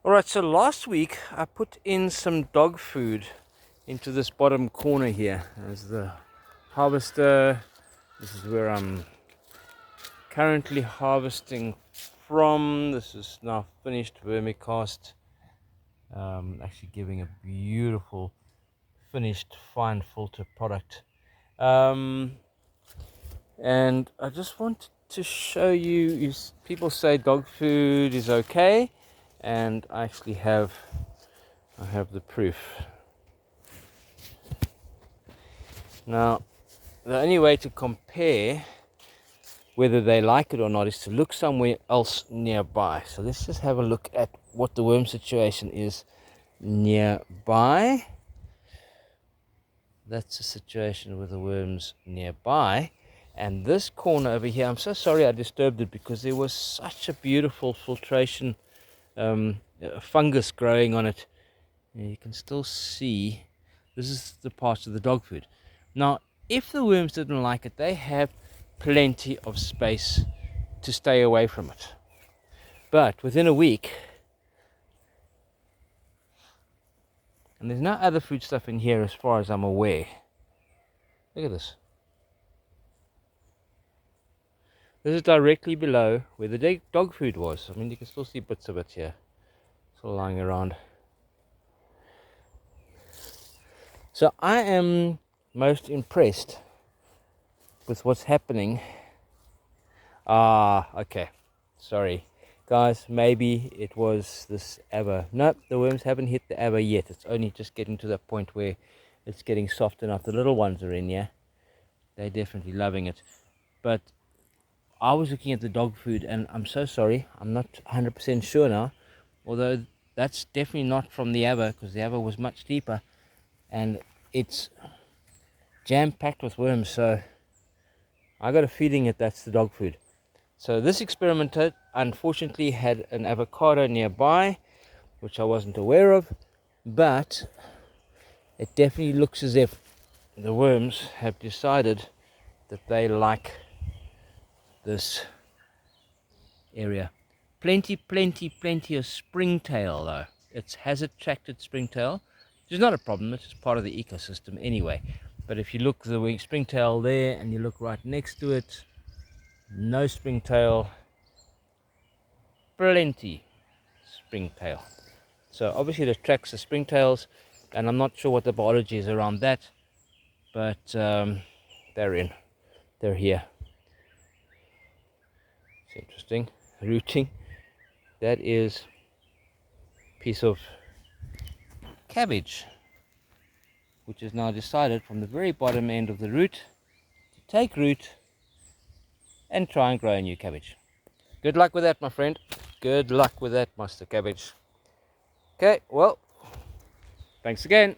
Alright, so last week I put in some dog food into this bottom corner here. There's the harvester. This is where I'm currently harvesting from. This is now finished vermicast. Actually giving a beautiful finished fine filter product. And I just wanted to show you, people say dog food is okay, and I actually have the proof. Now, the only way to compare whether they like it or not is to look somewhere else nearby. So let's just have a look at what the worm situation is nearby. That's the situation with the worms nearby. And this corner over here, I'm so sorry I disturbed it because there was such a beautiful filtration fungus growing on it. And you can still see this is the part of the dog food. Now, if the worms didn't like it, they have plenty of space to stay away from it. But within a week, and there's no other food stuff in here as far as I'm aware. Look at this. This is directly below where the dog food was. I mean, you can still see bits of it here. Still lying around. So I am most impressed with what's happening. Okay. Sorry. Guys, maybe it was this aber. Nope, the worms haven't hit the aber yet. It's only just getting to that point where it's getting soft enough. The little ones are in here. They're definitely loving it. But I was looking at the dog food, and I'm so sorry. I'm not 100% sure now. Although that's definitely not from the aber, because the aber was much deeper. And it's jam-packed with worms, so I got a feeling that that's the dog food. So this experimenter unfortunately had an avocado nearby, which I wasn't aware of, but it definitely looks as if the worms have decided that they like this area. Plenty of springtail though. It has attracted springtail, which is not a problem. It's just part of the ecosystem anyway. But if you look the springtail there and you look right next to it, no springtail, plenty springtail. So obviously it attracts the springtails, and I'm not sure what the biology is around that, but they're here. It's interesting. Rooting. That is a piece of cabbage, which is now decided from the very bottom end of the root to take root and try and grow a new cabbage. Good luck with that, my friend. Good luck with that, Master Cabbage. Okay, well, thanks again.